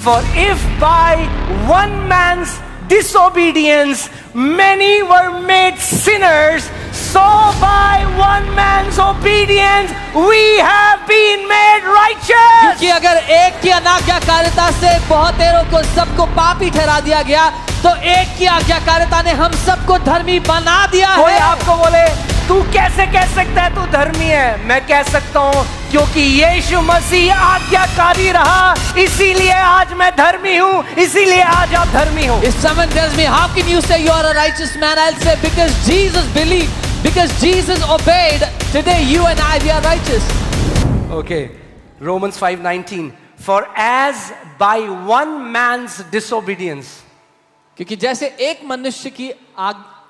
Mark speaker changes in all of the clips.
Speaker 1: For if by one man's disobedience many were made sinners, so by one man's obedience we have been made righteous.
Speaker 2: क्योंकि अगर एक की अनाज्ञाकारिता से बहुतेरों को सबको पापी ठहरा दिया गया, तो एक की आज्ञाकारिता ने हम सबको धर्मी बना दिया
Speaker 1: कोई
Speaker 2: है।
Speaker 1: आपको बोले तू कैसे कह सकता है तू धर्मी है, मैं कह सकता हूँ क्योंकि यीशु मसीह आज्ञाकारी रहा, इसीलिए आज मैं धर्मी हूँ, इसीलिए आज आप धर्मी हो।
Speaker 2: If someone tells me, how can you say you are a righteous man? I'll say, because Jesus believed, because Jesus obeyed, today you and I, we are righteous.
Speaker 1: Okay, Romans 5:19. For as by one man's disobedience,
Speaker 2: क्योंकि जैसे एक मनुष्य की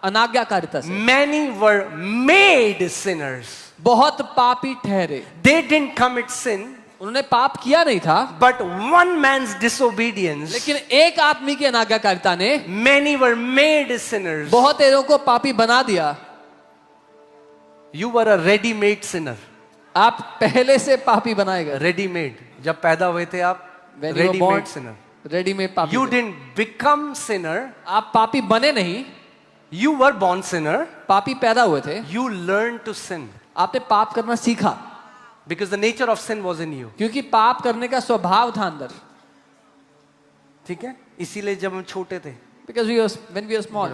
Speaker 2: अनाज्ञाकारिता से
Speaker 1: many were made sinners.
Speaker 2: बहुत पापी ठहरे।
Speaker 1: They didn't commit sin,
Speaker 2: उन्होंने पाप किया नहीं था,
Speaker 1: but one man's disobedience,
Speaker 2: लेकिन एक आदमी की अनाज्ञाकारिता ने
Speaker 1: many were made sinners.
Speaker 2: बहुतेरों को पापी बना दिया।
Speaker 1: You were a ready-made sinner.
Speaker 2: आप पहले से पापी बनाए गए।
Speaker 1: Ready-made. जब पैदा हुए थे आप
Speaker 2: When you were born,
Speaker 1: ready-made sinner.
Speaker 2: Readymade पापी
Speaker 1: You
Speaker 2: थे।
Speaker 1: didn't become sinner.
Speaker 2: आप पापी बने नहीं,
Speaker 1: You were born sinner.
Speaker 2: पापी पैदा हुए थे।
Speaker 1: You learned to sin
Speaker 2: आपने पाप करना सीखा,
Speaker 1: because the nature of sin was in you.
Speaker 2: क्योंकि पाप करने का स्वभाव था अंदर।
Speaker 1: ठीक है, इसीलिए जब हम छोटे थे
Speaker 2: Because when we were small,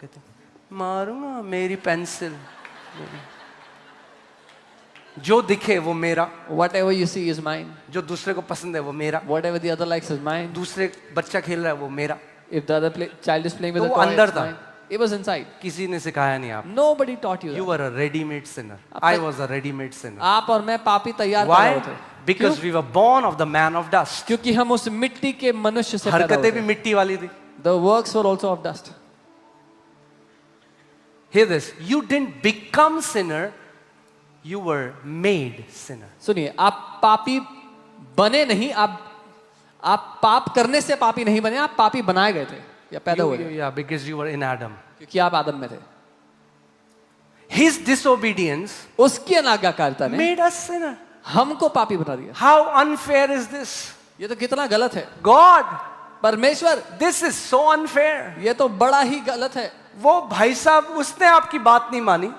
Speaker 1: कहते मारूंगा मेरी पेंसिल, जो दिखे वो मेरा,
Speaker 2: whatever you see is mine.
Speaker 1: जो दूसरे को पसंद है वो मेरा,
Speaker 2: Whatever the other likes is mine.
Speaker 1: दूसरे बच्चा खेल रहा है वो मेरा।
Speaker 2: If the other child is playing with
Speaker 1: तो
Speaker 2: a
Speaker 1: वो
Speaker 2: toy,
Speaker 1: अंदर
Speaker 2: it's
Speaker 1: था।
Speaker 2: mine. It was inside.
Speaker 1: किसी ने सिखाया नहीं आप।
Speaker 2: Nobody taught you
Speaker 1: You
Speaker 2: that.
Speaker 1: were a ready-made sinner.
Speaker 2: अब
Speaker 1: I
Speaker 2: तक-
Speaker 1: was a ready-made sinner.
Speaker 2: आप और मैं पापी तैयार पैदा
Speaker 1: Why?
Speaker 2: हुए थे।
Speaker 1: Because we were born of the man of dust.
Speaker 2: क्योंकि हम उस मिट्टी के मनुष्य से पैदा
Speaker 1: हरकतें
Speaker 2: हुए
Speaker 1: भी
Speaker 2: थे।
Speaker 1: मिट्टी वाली थी।
Speaker 2: The works were also of dust.
Speaker 1: Hear this. You didn't become sinner. You were made sinner.
Speaker 2: सुनिए, आप पापी बने नहीं, आप पाप करने से पापी नहीं बने, आप पापी बनाए गए थे या पैदा हुए थे,
Speaker 1: Yeah, because you were in Adam.
Speaker 2: क्योंकि आप आदम में थे।
Speaker 1: His disobedience
Speaker 2: उसकी अनाज्ञाकारिता ने
Speaker 1: made us sinner.
Speaker 2: हमको पापी बना दिया।
Speaker 1: How unfair is this?
Speaker 2: ये तो कितना गलत है।
Speaker 1: God,
Speaker 2: परमेश्वर,
Speaker 1: this is so unfair.
Speaker 2: ये तो बड़ा ही गलत है।
Speaker 1: वो भाई साहब उसने आपकी बात नहीं मानी,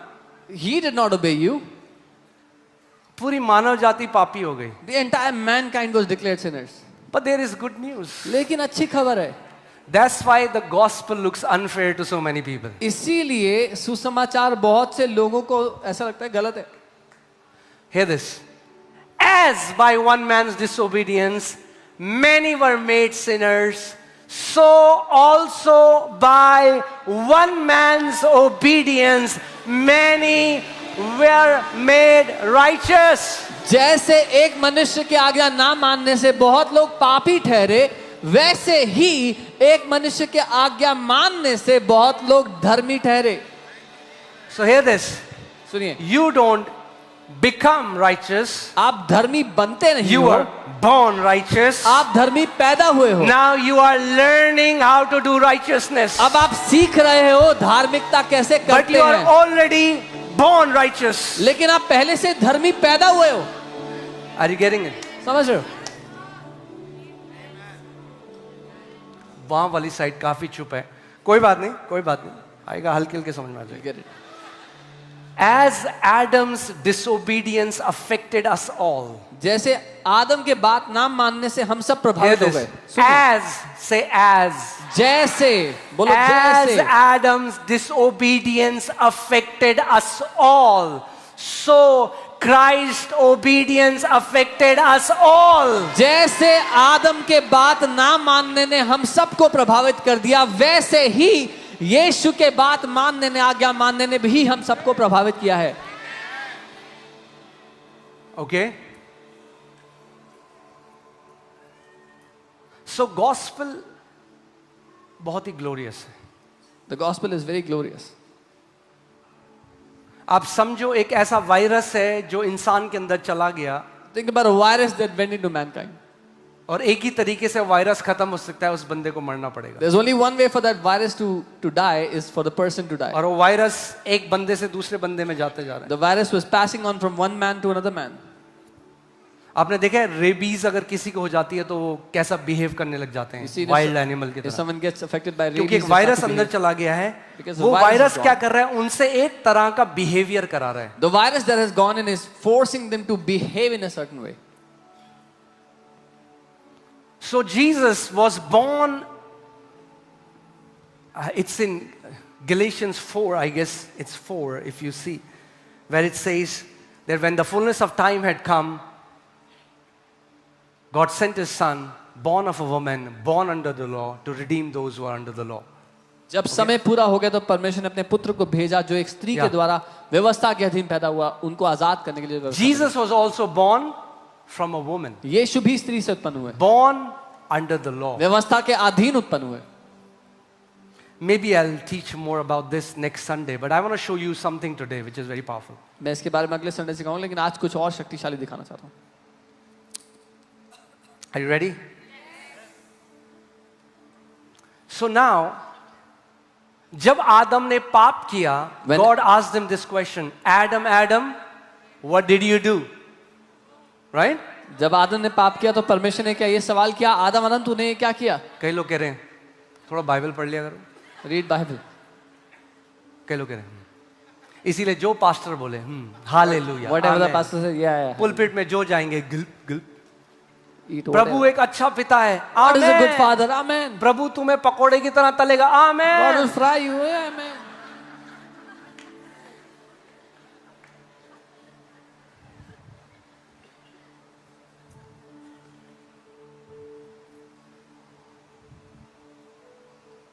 Speaker 2: He did not obey you.
Speaker 1: पूरी मानव जाति पापी हो गई।
Speaker 2: The entire mankind was declared sinners.
Speaker 1: But there is good news.
Speaker 2: लेकिन अच्छी खबर है,
Speaker 1: That's why the gospel looks unfair to so many people.
Speaker 2: इसीलिए सुसमाचार बहुत से लोगों को ऐसा लगता है गलत है।
Speaker 1: Hear this. As by one man's disobedience many were made sinners, so also by one man's obedience many were made righteous.
Speaker 2: जैसे एक मनुष्य की आज्ञा ना मानने से बहुत लोग पापी ठहरे, वैसे ही एक मनुष्य की आज्ञा मानने से बहुत लोग धर्मी ठहरे।
Speaker 1: So hear this.
Speaker 2: सुनिए,
Speaker 1: You don't become righteous.
Speaker 2: आप धर्मी बनते नहीं
Speaker 1: You
Speaker 2: हो,
Speaker 1: were born righteous.
Speaker 2: आप धर्मी पैदा हुए हो।
Speaker 1: Now you are learning how to do righteousness.
Speaker 2: अब आप सीख रहे हो धार्मिकता कैसे
Speaker 1: But
Speaker 2: करते
Speaker 1: you are
Speaker 2: हैं,
Speaker 1: already born righteous.
Speaker 2: लेकिन आप पहले से धर्मी पैदा हुए हो।
Speaker 1: Are you getting it?
Speaker 2: समझ रहे हो?
Speaker 1: वहां वाली साइड काफी चुप है। कोई बात नहीं, कोई बात नहीं, आएगा हल्के हल्के समझ में आ जाएगा।
Speaker 2: Get it?
Speaker 1: As Adam's disobedience affected us all.
Speaker 2: जैसे आदम के बात ना मानने से हम सब
Speaker 1: Hear
Speaker 2: प्रभावित हो
Speaker 1: this.
Speaker 2: गए। सुनिए,
Speaker 1: As, say as.
Speaker 2: जैसे बोलो,
Speaker 1: As
Speaker 2: जैसे
Speaker 1: Adam's disobedience affected us all, so Christ's obedience affected us all.
Speaker 2: जैसे आदम के बात ना मानने ने हम सबको प्रभावित कर दिया, वैसे ही यीशु के बात मानने ने, आज्ञा मानने ने भी हम सबको प्रभावित किया है।
Speaker 1: Okay? So gospel बहुत ही glorious है।
Speaker 2: The gospel is very glorious.
Speaker 1: आप समझो एक ऐसा वायरस है जो इंसान के अंदर चला गया,
Speaker 2: Think about a virus that went into mankind.
Speaker 1: और एक ही तरीके से वायरस खत्म हो सकता है, उस बंदे को मरना पड़ेगा।
Speaker 2: There's only one way for that virus to die, is for the person to die.
Speaker 1: और वो वायरस एक बंदे से दूसरे बंदे में जाते जा रहा है।
Speaker 2: The virus was passing on from one man to another man.
Speaker 1: आपने देखा है रेबीज अगर किसी को हो जाती है तो वो कैसा बिहेव करने लग जाते
Speaker 2: You see
Speaker 1: हैं
Speaker 2: this-
Speaker 1: वाइल्ड एनिमल की
Speaker 2: If
Speaker 1: तरह,
Speaker 2: someone gets affected by
Speaker 1: क्योंकि
Speaker 2: rabies,
Speaker 1: एक
Speaker 2: they start
Speaker 1: वायरस
Speaker 2: to
Speaker 1: अंदर
Speaker 2: behave.
Speaker 1: चला गया है।
Speaker 2: Because the
Speaker 1: वो
Speaker 2: virus
Speaker 1: वायरस
Speaker 2: is
Speaker 1: क्या
Speaker 2: gone.
Speaker 1: कर रहा है, उनसे एक तरह का बिहेवियर करा रहा है।
Speaker 2: The virus that has gone in is forcing them to behave in a certain way.
Speaker 1: So Jesus was born, it's in Galatians 4, I guess it's 4 if you see, where it says that when the fullness of time had come, God sent his son, born of a woman, born under the law, to redeem those who are under the law.
Speaker 2: जब समय पूरा हो गया तो परमेश्वर ने अपने पुत्र को भेजा जो एक स्त्री के
Speaker 1: Yeah.
Speaker 2: द्वारा व्यवस्था के अधीन पैदा हुआ, उनको आजाद करने के लिए व्यवस्था
Speaker 1: Jesus was also born from a woman,
Speaker 2: की। यीशु भी स्त्री से उत्पन्न हुए,
Speaker 1: born under the law.
Speaker 2: व्यवस्था के अधीन उत्पन्न हुए।
Speaker 1: Maybe I'll teach more about this next Sunday, but I want to show you something today which is very powerful.
Speaker 2: मैं इसके बारे में अगले संडे सिखाऊंगा, लेकिन आज कुछ और शक्तिशाली दिखाना चाहता हूँ।
Speaker 1: Are you ready? So now, जब आदम ने पाप किया,
Speaker 2: When-
Speaker 1: God asked him this question, Adam, what did you do? Right?
Speaker 2: जब आदम ने पाप किया तो परमेश्वर ने क्या ये सवाल किया, आदम तूने ये क्या किया?
Speaker 1: कई लोग कह रहे हैं थोड़ा बाइबल पढ़ लिया करो,
Speaker 2: रीड बाइबल।
Speaker 1: कई लोग कह रहे हैं इसीलिए जो पास्टर बोले hallelujah,
Speaker 2: Whatever the pastor says, yeah.
Speaker 1: Pulpit में जो जाएंगे गिल्प गिल्प,
Speaker 2: Eat
Speaker 1: प्रभु
Speaker 2: whatever.
Speaker 1: एक अच्छा पिता है,
Speaker 2: God is a good
Speaker 1: amen.
Speaker 2: father, amen.
Speaker 1: प्रभु तुम्हें पकोड़े की तरह तलेगा,
Speaker 2: God
Speaker 1: amen.
Speaker 2: will fry you, amen.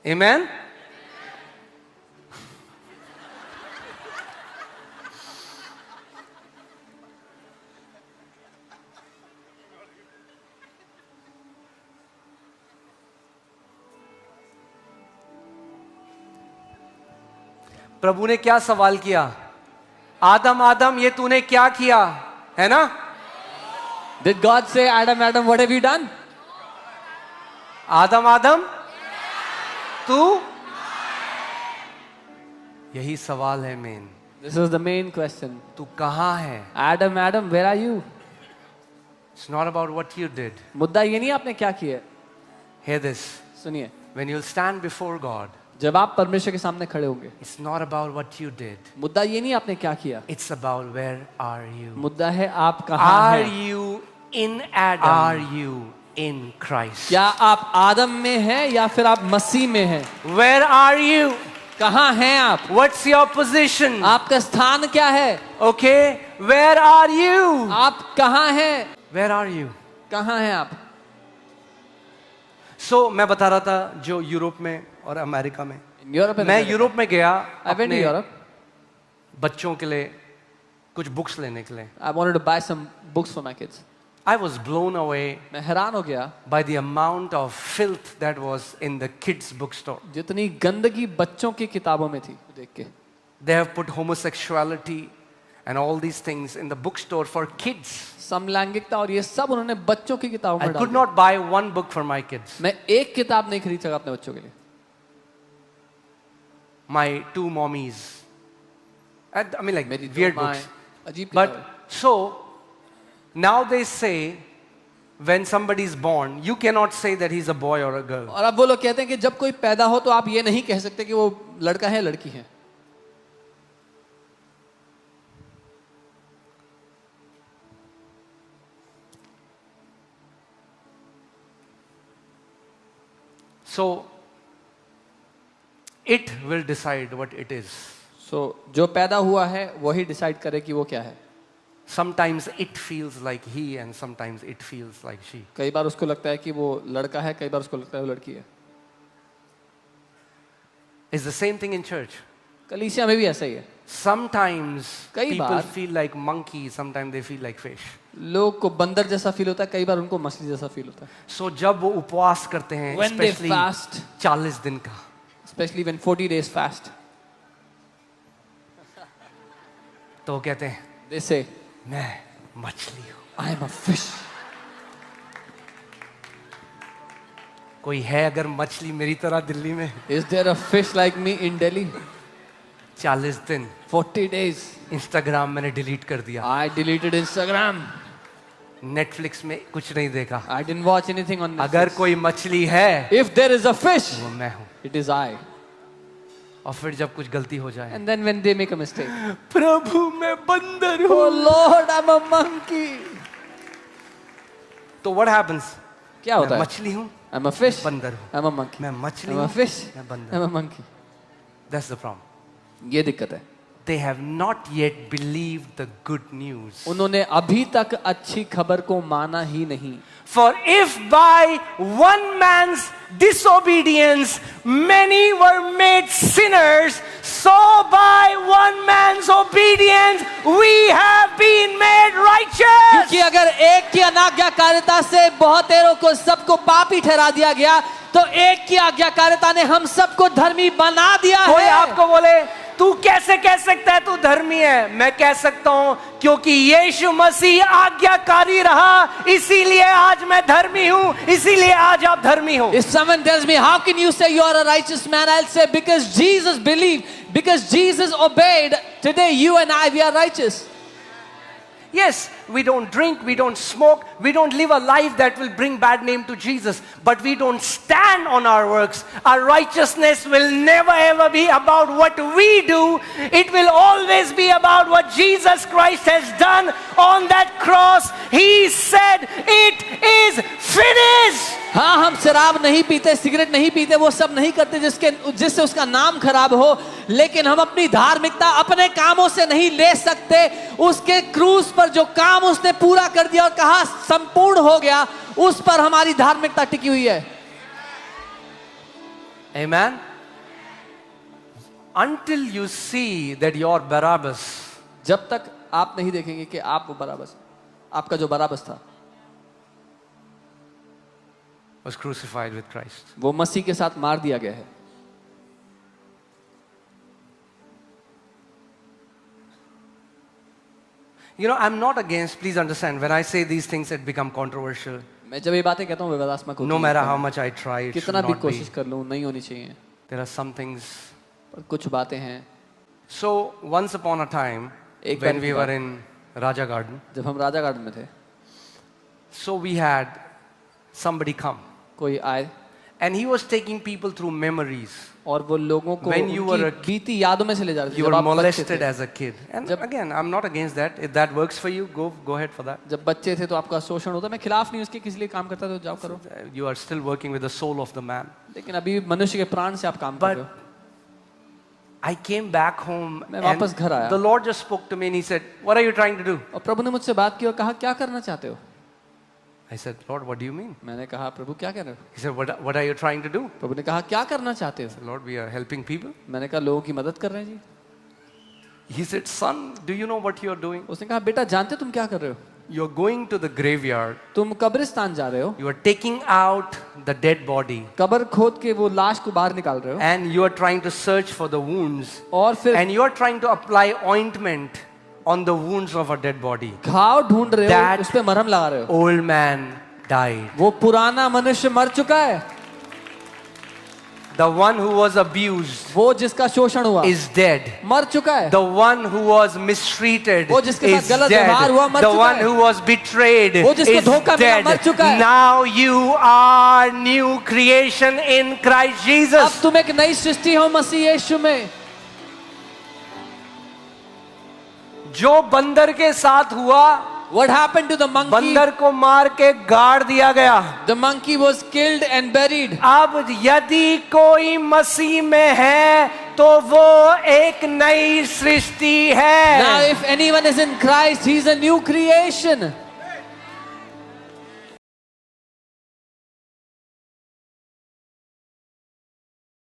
Speaker 1: Amen? प्रभु ने क्या सवाल किया, आदम ये तूने क्या किया, है ना?
Speaker 2: Did God say, Adam, what have you done?
Speaker 1: आदम तू, यही सवाल है main,
Speaker 2: This is the main question.
Speaker 1: तू कहां है?
Speaker 2: Adam, where are you?
Speaker 1: It's not about what you did.
Speaker 2: मुद्दा ये नहीं आपने क्या किया।
Speaker 1: Hear this.
Speaker 2: सुनिए,
Speaker 1: When you'll stand before God,
Speaker 2: जब आप परमेश्वर के सामने खड़े होंगे,
Speaker 1: it's not about what you did.
Speaker 2: मुद्दा ये नहीं आपने क्या किया,
Speaker 1: It's about where are you?
Speaker 2: मुद्दा है आप कहाँ
Speaker 1: Are
Speaker 2: हैं।
Speaker 1: you in Adam? Are you in Christ?
Speaker 2: क्या आप आदम में हैं या फिर आप मसीह में हैं?
Speaker 1: Where are you?
Speaker 2: कहाँ हैं आप?
Speaker 1: What's your position?
Speaker 2: आपका स्थान क्या है?
Speaker 1: Okay, where are you?
Speaker 2: आप कहाँ हैं?
Speaker 1: Where are you?
Speaker 2: कहाँ हैं आप?
Speaker 1: So मैं बता रहा था जो यूरोप में और अमेरिका में,
Speaker 2: In Europe and
Speaker 1: मैं
Speaker 2: America.
Speaker 1: यूरोप में गया
Speaker 2: I went to
Speaker 1: अपने
Speaker 2: Europe.
Speaker 1: बच्चों के लिए कुछ बुक्स लेने के लिए।
Speaker 2: I wanted to buy some books for my kids.
Speaker 1: I was blown away
Speaker 2: मैं हैरान हो गया
Speaker 1: by the amount of filth that was in the kids bookstore.
Speaker 2: जितनी गंदगी बच्चों की किताबों में थी देख के।
Speaker 1: They have put homosexuality and all these things in the bookstore for kids.
Speaker 2: समलैंगिकता और ये सब उन्होंने बच्चों की किताबों
Speaker 1: I
Speaker 2: में डाल
Speaker 1: could
Speaker 2: दिया।
Speaker 1: not buy one book for my kids.
Speaker 2: मैं एक किताब नहीं खरीद सका अपने बच्चों के लिए।
Speaker 1: My two mommies. I mean like
Speaker 2: मेरी
Speaker 1: weird
Speaker 2: दो माएं,
Speaker 1: books.
Speaker 2: अजीब
Speaker 1: But
Speaker 2: किताबें।
Speaker 1: so now they say when somebody is born, you cannot say that he's a boy or a girl.
Speaker 2: और अब वो लोग कहते हैं कि जब कोई पैदा हो तो आप ये नहीं कह सकते कि वो लड़का है लड़की है।
Speaker 1: So it will decide what it is.
Speaker 2: So जो पैदा हुआ है वही डिसाइड करे कि वो क्या है।
Speaker 1: Sometimes it feels like he and sometimes it feels like she.
Speaker 2: कई बार उसको लगता है कि वो लड़का है, कई बार उसको लगता है वो लड़की है।
Speaker 1: It's the same thing in church.
Speaker 2: कलीसिया में भी ऐसा ही है।
Speaker 1: Sometimes
Speaker 2: कई
Speaker 1: people
Speaker 2: bar-
Speaker 1: feel like monkeys, sometimes they feel like fish.
Speaker 2: लोग को बंदर जैसा फील होता है, कई बार उनको मछली जैसा फील होता है।
Speaker 1: So जब वो उपवास करते हैं,
Speaker 2: When they
Speaker 1: especially
Speaker 2: fast,
Speaker 1: 40 दिन का,
Speaker 2: especially when 40 days fast,
Speaker 1: तो वो कहते हैं
Speaker 2: they say,
Speaker 1: मैं मछली हूँ।
Speaker 2: I am a fish.
Speaker 1: कोई है अगर मछली मेरी तरह दिल्ली में?
Speaker 2: Is there a fish like me in Delhi?
Speaker 1: 40 दिन
Speaker 2: 40 days.
Speaker 1: इंस्टाग्राम मैंने डिलीट कर दिया।
Speaker 2: I deleted Instagram.
Speaker 1: नेटफ्लिक्स में कुछ नहीं देखा।
Speaker 2: I didn't watch anything on Netflix.
Speaker 1: अगर कोई मछली है
Speaker 2: If there is a fish,
Speaker 1: वो मैं हूँ।
Speaker 2: it is I.
Speaker 1: और फिर जब कुछ गलती हो जाए,
Speaker 2: And then when they make a mistake,
Speaker 1: प्रभु मैं बंदर
Speaker 2: oh
Speaker 1: हूँ।
Speaker 2: Lord, I'm a monkey.
Speaker 1: तो what happens?
Speaker 2: क्या होता
Speaker 1: मैं
Speaker 2: है?
Speaker 1: मछली हूँ,
Speaker 2: I'm a fish.
Speaker 1: बंदर हूँ।
Speaker 2: I'm a monkey.
Speaker 1: मैं मछली
Speaker 2: I'm a
Speaker 1: हूँ,
Speaker 2: fish.
Speaker 1: मैं बंदर।
Speaker 2: I'm a monkey.
Speaker 1: That's the problem.
Speaker 2: ये दिक्कत है।
Speaker 1: They have not yet believed the good news.
Speaker 2: उन्होंने अभी तक अच्छी खबर को माना ही नहीं।
Speaker 1: For if by one man's disobedience many were made sinners, so by one man's obedience we have been made righteous.
Speaker 2: क्योंकि अगर एक की अनाज्ञाकारिता से बहुतेरों को सबको पापी ठहरा दिया गया, तो एक की आज्ञाकारिता ने हम सबको धर्मी बना दिया
Speaker 1: कोई
Speaker 2: है।
Speaker 1: आपको बोले तू कैसे कह सकता है तू धर्मी है, मैं कह सकता हूं क्योंकि यीशु मसीह आज्ञाकारी रहा, इसीलिए आज मैं धर्मी हूं, इसीलिए आज आप धर्मी हो।
Speaker 2: If someone tells me, how can you say you are a righteous man? I'll say, because Jesus believed, because Jesus obeyed, today you and I, we are righteous.
Speaker 1: Yes, we don't drink, we don't smoke, we don't live a life that will bring bad name to Jesus, but we don't stand on our works. Our righteousness will never ever be about what we do. It will always be about what Jesus Christ has done on that cross. He said, "It is finished."
Speaker 2: हाँ, हम शराब नहीं पीते, cigarette नहीं पीते, वो सब नहीं करते जिससे उसका नाम खराब हो, लेकिन हम अपनी धार्मिकता अपने कामों से नहीं ले सकते। उसके क्रूस पर जो काम उसने पूरा कर दिया और कहा संपूर्ण हो गया, उस पर हमारी धार्मिकता टिकी हुई है।
Speaker 1: Amen. Until you see that you're Barabbas,
Speaker 2: जब तक आप नहीं देखेंगे कि आप वो बराबस, आपका जो बराबस था,
Speaker 1: was crucified with Christ.
Speaker 2: वो मसीह के साथ मार दिया गया है।
Speaker 1: You know, I'm not against, please understand, when I say these things, it become controversial.
Speaker 2: मैं जब ये बातें कहता हूँ विवादास्पद होती
Speaker 1: No
Speaker 2: हैं।
Speaker 1: matter how much I try, it should
Speaker 2: कितना भी
Speaker 1: not be.
Speaker 2: कोशिश कर लूँ, नहीं होनी चाहिए।
Speaker 1: There are some things.
Speaker 2: पर कुछ बातें हैं।
Speaker 1: So, once upon a time,
Speaker 2: एक
Speaker 1: when
Speaker 2: बार
Speaker 1: we
Speaker 2: की
Speaker 1: were
Speaker 2: बात।
Speaker 1: in Raja Garden,
Speaker 2: जब हम राजा गार्डन में थे,
Speaker 1: so we had somebody come.
Speaker 2: कोई आए
Speaker 1: And he was taking people through memories.
Speaker 2: और वो लोगों को
Speaker 1: When you were
Speaker 2: उनकी
Speaker 1: a-
Speaker 2: बीती यादों में से ले जा रहे थे।
Speaker 1: You
Speaker 2: जब
Speaker 1: were
Speaker 2: आप बच्चे
Speaker 1: molested
Speaker 2: थे,
Speaker 1: as a kid. And
Speaker 2: जब-
Speaker 1: again, I'm not against that. If that works for you, go ahead for that.
Speaker 2: जब बच्चे थे तो आपका शोषण होता, मैं खिलाफ नहीं उसके, किस लिए काम करता था तो जाओ करो।
Speaker 1: You are still working with the soul of the man.
Speaker 2: लेकिन अभी मनुष्य के प्राण से आप काम कर रहे हो।
Speaker 1: I came back home
Speaker 2: मैं
Speaker 1: and
Speaker 2: वापस घर आया।
Speaker 1: the Lord just spoke to me and he said, "What are you trying to do?"
Speaker 2: और प्रभु ने मुझसे बात की और कहा, क्या करना चाहते हो?
Speaker 1: I said, "Lord, what do you mean?"
Speaker 2: मैंने कहा, प्रभु क्या कह रहे हो?
Speaker 1: He said, "What are you trying to do?"
Speaker 2: प्रभु ने कहा, क्या करना चाहते हो?
Speaker 1: Lord, we are helping people.
Speaker 2: मैंने कहा, लोगों की मदद कर रहे हैं जी।
Speaker 1: He said, "Son, do you know what you are doing?
Speaker 2: उसने कहा, बेटा जानते तुम क्या कर रहे हो?
Speaker 1: You're going to the graveyard.
Speaker 2: तुम कब्रिस्तान जा रहे हो,
Speaker 1: You are taking out the dead body
Speaker 2: कब्र खोद के वो लाश को बाहर निकाल रहे हो,
Speaker 1: and you are trying to search for the wounds
Speaker 2: और फिर
Speaker 1: and you are trying to apply ointment on the wounds of a dead body."
Speaker 2: घाव ढूंढ रहे हो,
Speaker 1: That-
Speaker 2: उस पे मरहम लगा रहे हो।
Speaker 1: Old man died.
Speaker 2: वो पुराना मनुष्य मर चुका है।
Speaker 1: The one who was abused
Speaker 2: वो जिसका शोषण हुआ
Speaker 1: is dead.
Speaker 2: मर चुका है।
Speaker 1: The one who was mistreated
Speaker 2: वो जिसके साथ
Speaker 1: is
Speaker 2: गलत
Speaker 1: dead.
Speaker 2: व्यवहार हुआ, मर
Speaker 1: The
Speaker 2: चुका
Speaker 1: one
Speaker 2: है।
Speaker 1: who was betrayed
Speaker 2: वो जिसको
Speaker 1: is
Speaker 2: धोखा मिला,
Speaker 1: dead.
Speaker 2: मर चुका है।
Speaker 1: Now you are new creation in Christ
Speaker 2: अब
Speaker 1: Jesus.
Speaker 2: तुम एक नई सृष्टि हो मसीह यीशु में।
Speaker 1: जो बंदर के साथ हुआ,
Speaker 2: What happened to the monkey?
Speaker 1: बंदर को मार के गाड़ दिया गया।
Speaker 2: The monkey was killed and buried.
Speaker 1: अब यदि कोई मसीह में है तो वो एक नई सृष्टि
Speaker 2: Now
Speaker 1: है।
Speaker 2: if anyone is in Christ, he is a new creation.